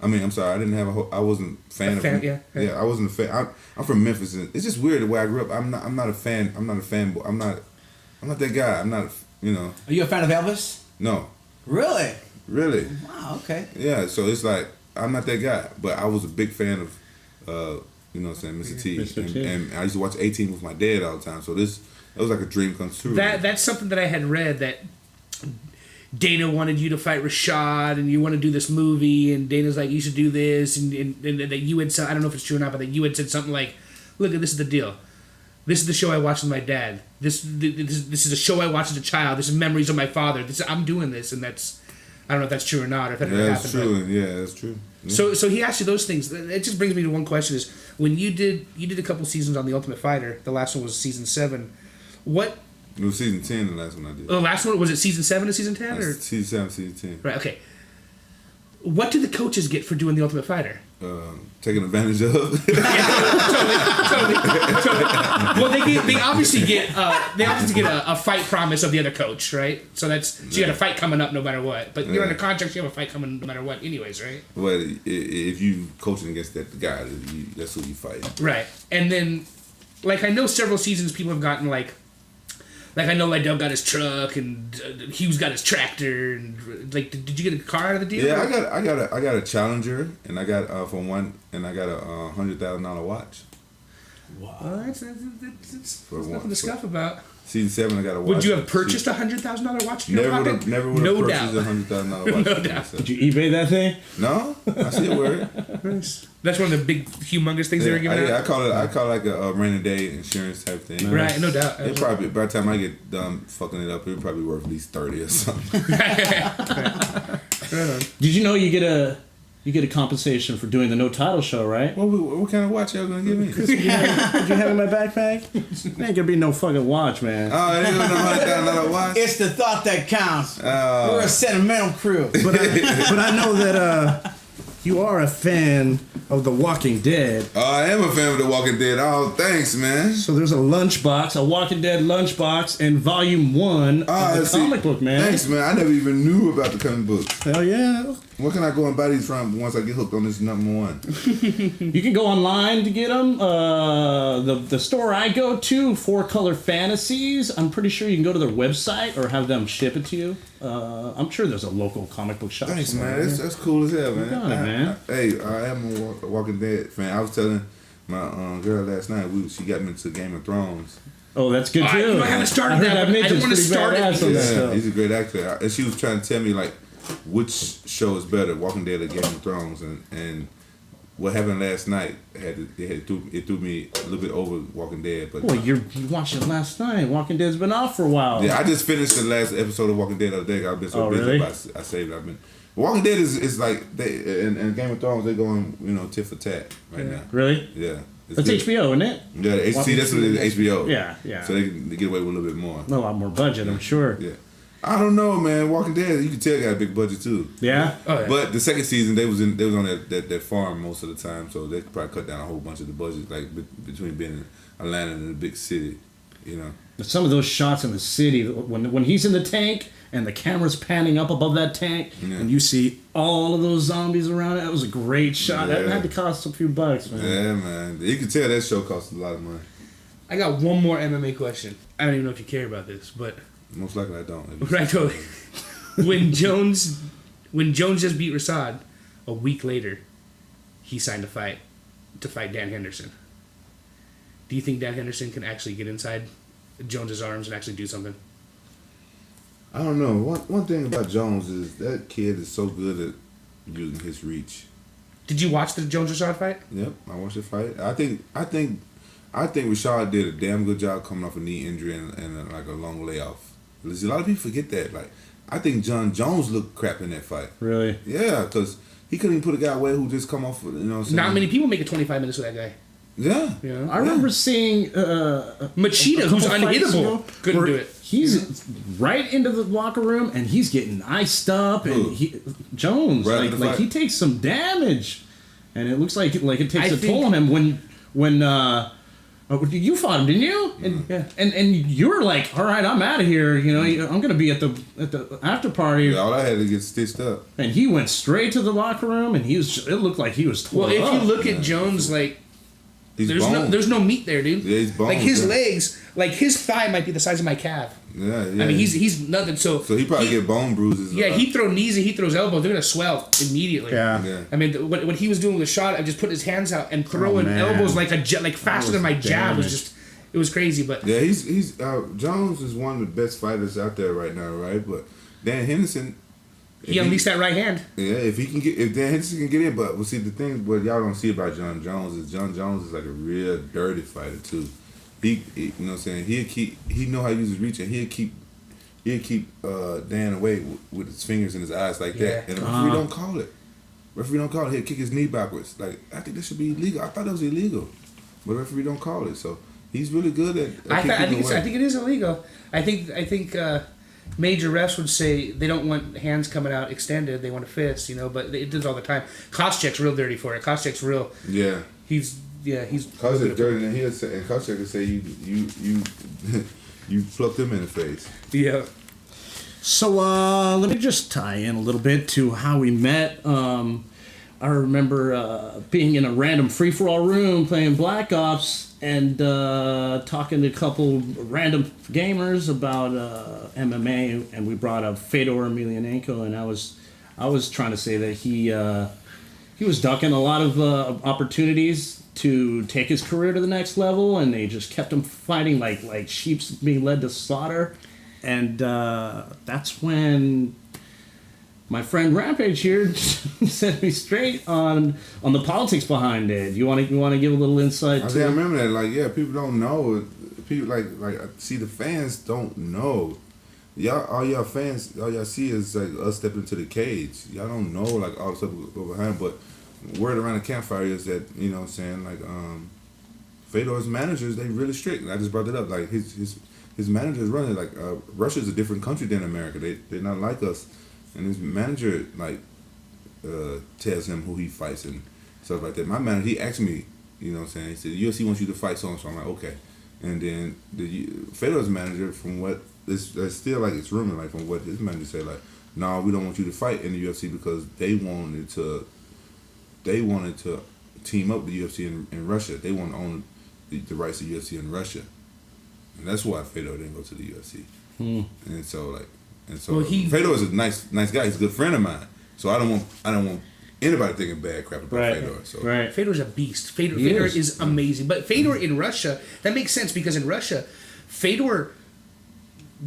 I mean, I'm sorry, I didn't have I wasn't a fan of. Yeah, I wasn't a fan. I'm from Memphis, and it's just weird the way I grew up. I'm not a fan. I'm not a fanboy. I'm not that guy. I'm not. Are you a fan of Elvis? No. Really? Really? Wow. Okay. Yeah. So it's like I'm not that guy, but I was a big fan of, you know what I'm saying, Mr. T. Mr. T. And I used to watch 18 with my dad all the time. So it was like a dream come true. That's something that I had read, that Dana wanted you to fight Rashad, and you want to do this movie, and Dana's like, you should do this, and that you had said, I don't know if it's true or not, but that you had said something like, look, this is the deal. This is the show I watched with my dad. This is a show I watched as a child. This is memories of my father. I'm doing this, and that's, I don't know if that's true or not, or if that ever happened. True. Yeah, that's true. Yeah. So he asked you those things. It just brings me to one question: is when you did a couple seasons on The Ultimate Fighter. The last one was season 7. What? It was season 10. The last one I did. The last one was it season 7 to season 10 or season 7, season 10? Right. Okay. What did the coaches get for doing The Ultimate Fighter? Taking advantage of. Totally. Well, they obviously get a fight promise of the other coach, right? So you got a fight coming up no matter what. But you're under contract, you have a fight coming no matter what, anyways, right? Well, if you coaching against that guy, that's who you fight. Right, and then, like, I know several seasons people have gotten like I know Liddell got his truck and Hughes got his tractor, and like, did you get a car out of the deal? Yeah, I got a Challenger, and I got a $100,000 watch. Wow, that's nothing to scuff about. Season 7, I got a watch. Would you have purchased $100,000 watch in your pocket? Never would have purchased $100,000 watch. No doubt. Did you eBay that thing? No, I still wear it. Nice. That's one of the big, humongous things they were giving out. I call it like a rainy day insurance type thing. Right, no doubt. It probably, by the time I get done fucking it up, it would probably worth at least 30 or something. Right on. Did you know you get a compensation for doing the no title show, right? What kind of watch y'all gonna give me? Did you have it in my backpack? It ain't gonna be no fucking watch, man. Oh, it ain't no $100,000 watch. It's the thought that counts. We're a sentimental crew. But I know that you are a fan of The Walking Dead. Oh, I am a fan of The Walking Dead. Oh, thanks, man. So there's a lunchbox, a Walking Dead lunchbox, in volume 1 of the comic book, man. Thanks, man. I never even knew about the comic books. Hell yeah. Where can I go and buy these from once I get hooked on this number 1? You can go online to get them. The store I go to, 4 Color Fantasies, I'm pretty sure you can go to their website or have them ship it to you. I'm sure there's a local comic book shop. Thanks, man. That's cool as hell, man. Man. I am a Walking Dead fan. I was telling my girl last night, she got me into Game of Thrones. Oh, that's good too. I haven't started that. I didn't want to start it. Yeah, he's a great actor. And she was trying to tell me, like, which show is better, Walking Dead or Game of Thrones, and what happened last night it threw me a little bit over Walking Dead. But you watched it last night. Walking Dead's been off for a while. Yeah, I just finished the last episode of Walking Dead the other day. I've been so busy, really? but I saved it. Walking Dead is like and Game of Thrones, they're going tit for tat right now. Really? Yeah. That's good. HBO, isn't it? Yeah, that's what it is, HBO. Yeah. So they get away with a little bit more. A lot more budget, I'm sure. Yeah. I don't know, man. Walking Dead, you can tell got a big budget too. Yeah. Oh, yeah. But the second season, they was on that farm most of the time, so they could probably cut down a whole bunch of the budget, like between being in Atlanta and a big city, you know. Some of those shots in the city, when he's in the tank and the camera's panning up above that tank, and you see all of those zombies around it, that was a great shot. Yeah. That had to cost a few bucks, man. Yeah, man. You can tell that show cost a lot of money. I got one more MMA question. I don't even know if you care about this, but most likely I don't. Right, totally. When Jones just beat Rasad, a week later, he signed to fight Dan Henderson. Do you think Dan Henderson can actually get inside Jones's arms and actually do something? I don't know. One thing about Jones is that kid is so good at using his reach. Did you watch the Jones-Rashad fight? Yep, I watched the fight. I think Rashad did a damn good job coming off a knee injury and like a long layoff. A lot of people forget that. Like, I think John Jones looked crap in that fight. Really? Yeah, because he couldn't even put a guy away who just come off. You know what I'm saying? Not many people make it 25 minutes with that guy. Yeah. I remember seeing Machida, who's unhittable, couldn't do it. He's right into the locker room and he's getting iced up, and Jones like he takes some damage, and it looks like it takes a toll on him when Oh, you fought him, didn't you? And you were like, all right, I'm out of here. You know, I'm gonna be at the after party. Yeah, all I had to get stitched up. And he went straight to the locker room, and it looked like he was tore Well, if up. you look at Jones, like, He's there's no meat there, dude. Yeah, he's boned. Like his legs, like his thigh might be the size of my calf. Yeah. I mean, he's nothing. So he probably get bone bruises. Yeah, he throw knees and he throws elbows. They're gonna swell immediately. Yeah. I mean, what he was doing with the shot, I just put his hands out and throwing elbows like faster than my jab was just. It was crazy, but yeah, he's Jones is one of the best fighters out there right now, right? But Dan Henderson, he unleashed that right hand. Yeah, if Dan Henderson can get in, but see the thing, what y'all don't see about John Jones is like a real dirty fighter too. He you know what I'm saying? He know how to use his reach, and he'll keep Dan away with his fingers in his eyes like that. And the referee don't call it. He'll kick his knee backwards. Like, I think this should be illegal. I thought it was illegal, but the referee don't call it. So he's really good at I think it is illegal. I think major refs would say they don't want hands coming out extended. They want a fist, you know. But it does all the time. Koscheck's real dirty for it. Koscheck's real. Yeah. He's. Koscheck's dirty, and Koscheck can say you plucked him in the face. Yeah. So let me just tie in a little bit to how we met. I remember being in a random free-for-all room playing Black Ops and talking to a couple random gamers about MMA, and we brought up Fedor Emelianenko, and I was trying to say that he was ducking a lot of opportunities to take his career to the next level, and they just kept him fighting like sheep's being led to slaughter. And that's when my friend Rampage here set me straight on the politics behind it. You want to give a little insight? I remember that. Like, yeah, people don't know. People like see the fans don't know. All y'all see is like us stepping into the cage. Y'all don't know like all the stuff go behind. But word around the campfire is that, you know what I'm saying, like Fedor's managers, they really strict. And I just brought it up. Like his managers running like Russia's a different country than America. They're not like us. And his manager like tells him who he fights and stuff like that. My manager, he asked me, you know what I'm saying, he said UFC wants you to fight so and so. I'm like, okay. And then Fedor's manager, from what it's still like it's rumor, like from what his manager said, like, no, we don't want you to fight in the UFC because they wanted to team up with the UFC in Russia. They want to own the rights to UFC in Russia. And that's why Fedor didn't go to the UFC. And so Fedor is a nice guy. He's a good friend of mine. So I don't want anybody thinking bad crap about Fedor. So. Right. Fedor's a beast. Fedor is amazing. But Fedor in Russia, that makes sense because in Russia, Fedor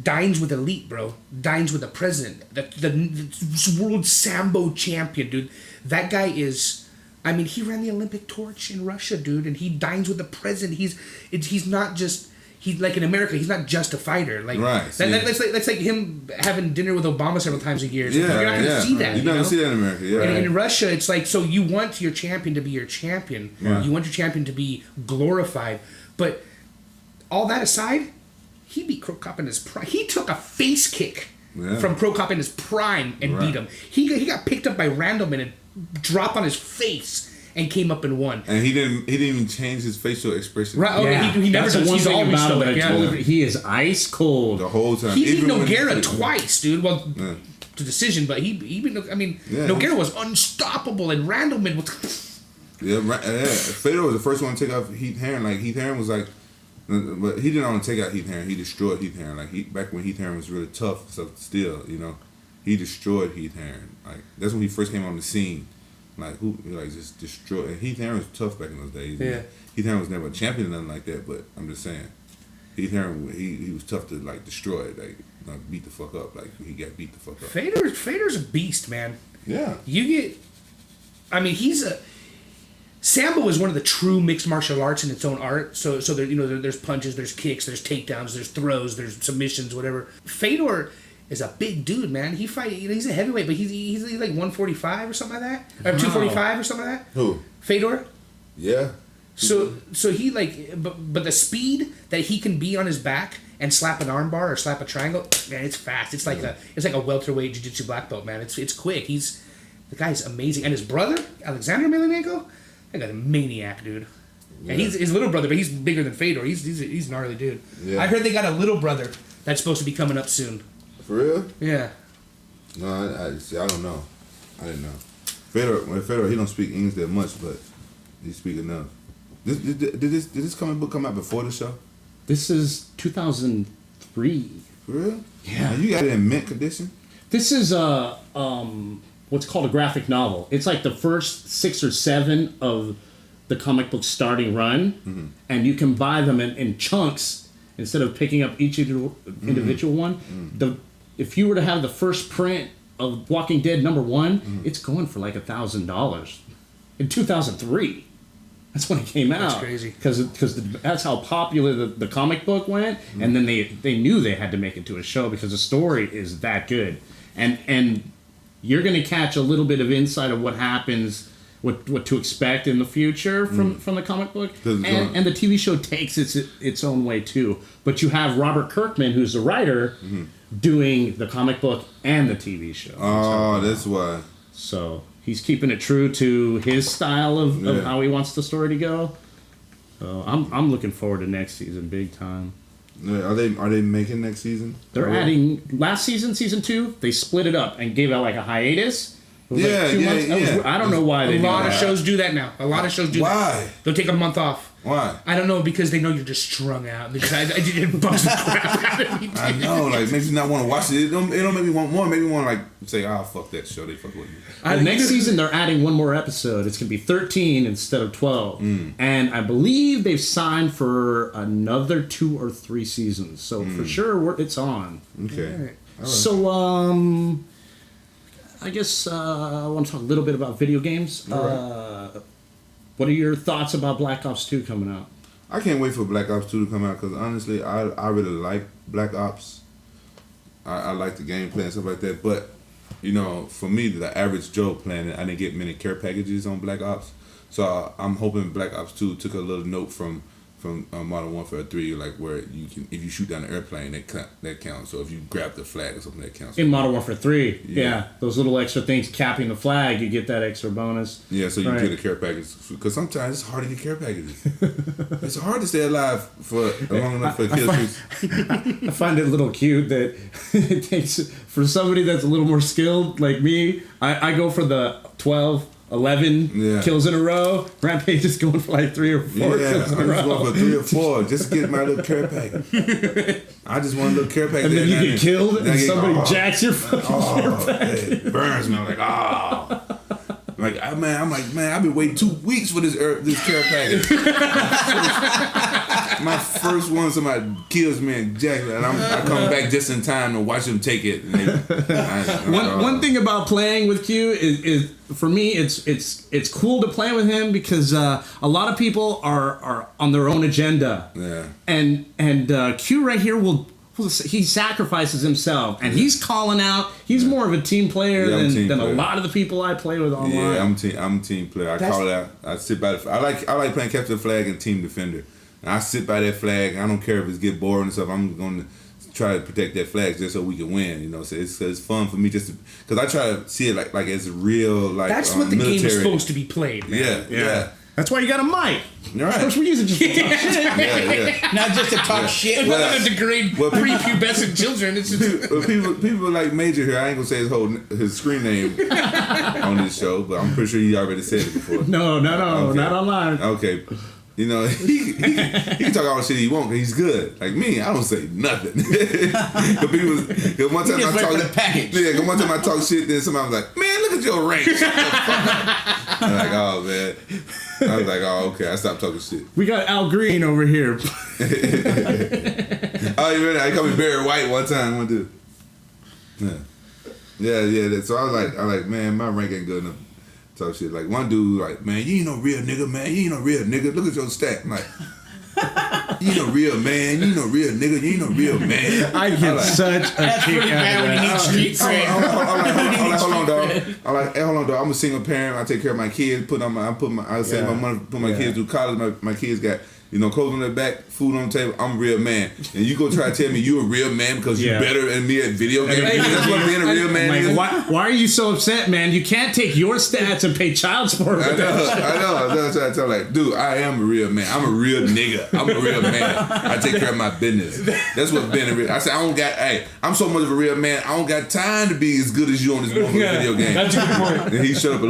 dines with elite, bro. Dines with the president, the world Sambo champion, dude. That guy is. I mean, he ran the Olympic torch in Russia, dude, and he dines with the president. He's not just. He's like in America. He's not just a fighter. Like that's like him having dinner with Obama several times a year. You're not going to see that. You're not going to see that in America. Yeah. And in Russia, it's like, so you want your champion to be your champion. Yeah. You want your champion to be glorified. But all that aside, he beat Cro Cop in his prime. He took a face kick from Cro Cop in his prime and beat him. He got picked up by Randleman and dropped on his face. And came up and won. And he didn't even change his facial expression. Right. Oh, yeah. He never does. He's always stoic. He is ice cold the whole time. He beat Nogueira twice, dude. Well, to decision, but he beat. I mean, Nogueira was unstoppable, and Randleman was. Fedor was the first one to take off Heath Herring. Like Heath Herring was like, but he didn't only take out Heath Herring. He destroyed Heath Herring. Like back when Heath Herring was really tough. So still, you know, he destroyed Heath Herring. Like that's when he first came on the scene. Like just destroy. And Heath Herring was tough back in those days. Yeah. Heath Herring was never a champion or nothing like that. But I'm just saying, Heath Herring he was tough to like destroy. Like beat the fuck up. Like he got beat the fuck up. Fedor's a beast, man. Yeah. Sambo is one of the true mixed martial arts in its own art. So there, there's punches, there's kicks, there's takedowns, there's throws, there's submissions, whatever. Fedor is a big dude, man. He's a heavyweight, but he's like 145 or something like that, or 245 or something like that. Who? Fedor. Yeah. So he but the speed that he can be on his back and slap an armbar or slap a triangle, man, it's fast. It's like a welterweight jiu-jitsu black belt, man. It's quick. The guy's amazing, and his brother Alexander Emelianenko, that guy's a maniac, dude. Yeah, he's his little brother, but he's bigger than Fedor. He's a gnarly dude. Yeah. I heard they got a little brother that's supposed to be coming up soon. For real? Yeah. No, I see. I don't know. I didn't know. Fedor, he don't speak English that much, but he speak enough. Did this comic book come out before the show? This is 2003. For real? Yeah. And you got it in mint condition? This is what's called a graphic novel. It's like the first 6 or 7 of the comic book starting run, and you can buy them in chunks instead of picking up each individual one. If you were to have the first print of Walking Dead #1, it's going for like $1,000 in 2003. That's when it came out. That's crazy. Because that's how popular the comic book went, and then they knew they had to make it to a show because the story is that good, and you're going to catch a little bit of insight of what happens, what to expect in the future from the comic book, and the TV show takes its own way too. But you have Robert Kirkman, who's the writer, doing the comic book and the TV show. Oh, that's why. So he's keeping it true to his style of how he wants the story to go. So I'm looking forward to next season big time. Are they making next season? They're adding last season 2. They split it up and gave out like a hiatus. It was Yeah, like 2 months. yeah. I don't know why they A do lot of that. shows do that now. A lot of shows do that. Why? They'll take a month off. Why? I don't know, because they know you're just strung out. They just, I didn't bust the crap out of me. I know, like, makes you not want to watch it. It don't make me want more. Make me want to, like, say, fuck that show. They fuck with me. Well, next season they're adding one more episode. It's gonna be 13 instead of 12, and I believe they've signed for another 2 or 3 seasons. So for sure, it's on. Okay. Alright. So I guess I want to talk a little bit about video games. What are your thoughts about Black Ops 2 coming out? I can't wait for Black Ops 2 to come out because honestly, I really like Black Ops. I like the gameplay and stuff like that. But, you know, for me, the average Joe playing it, I didn't get many care packages on Black Ops. So I'm hoping Black Ops 2 took a little note from Modern Warfare 3, like where you can, if you shoot down an airplane, that counts. So if you grab the flag or something, that counts. In Modern Warfare 3, Yeah. those little extra things capping the flag, you get that extra bonus. Yeah, so you Right. get a care package because sometimes it's hard to get care packages. It's hard to stay alive for long enough for kill streaks. I find it a little cute that it takes, for somebody that's a little more skilled like me, I go for the 12, 11 kills in a row. Rampage is going for like 3 or 4 kills in a I'm just row. going for 3 or 4 just to get my little care package. I just want a little care package. And then you get killed Then and I get- somebody jacks your fucking care package. It burns me. I'm like, I've been waiting 2 weeks for this care package. My first one, somebody kills me and jacks me, and I come back just in time to watch them take it. And One thing about playing with Q is for me it's cool to play with him because a lot of people are on their own agenda. Yeah. And Q right here he sacrifices himself and he's calling out. He's more of a team player than a lot of the people I play with online. Yeah, I'm a team player. I call it out. I sit by I like playing capture the flag and team defender. And I sit by that flag. I don't care if it's get boring and stuff. I'm going to try to protect that flag just so we can win. You know, so it's fun for me just because I try to see it like as real like. That's what the military. game is supposed to be played, man. Yeah. That's why you got a mic. You're right. Of course, we use it just to talk shit. Yeah. Not just to talk shit. It's not to degrade prepubescent children. It's just Well, people like Major here. I ain't gonna say his screen name on this show, but I'm pretty sure he already said it before. No, Okay. not online. Okay. You know, he can talk all the shit he wants because he's good. Like me, I don't say nothing. Because one time I right talk, for the package. Yeah, because one time I talk shit, then somebody was like, "Man, look at your rank." I'm like, "Oh man." I was like, "Oh okay." I stopped talking shit. We got Al Green over here. Oh, you ready? I called me Barry White one time. One dude. Yeah. So I was like, man, my rank ain't good enough. Talk shit. Like one dude, like, man, you ain't no real nigga, man. You ain't no real nigga. Look at your stat. I'm like, you ain't no real man. You ain't no real nigga. You ain't no real man. I get such a That's kick pretty out bad of when you that. need street cred. Hold on, dog. I'm like, hey, hold on, dog. I'm a single parent. I take care of my kids. I save my money, put my kids through college. My kids got clothes on their back, food on the table. I'm a real man. And you go try to tell me you a real man because you're better than me at video games. That's what being a real man is. Why are you so upset, man? You can't take your stats and pay child support with that. I know. I was trying to tell like, dude, I am a real man. I'm a real nigga. I'm a real man. I take care of my business. That's what being a real. I said, I'm so much of a real man. I don't got time to be as good as you on this video game. That's a good point. And he shut up a little.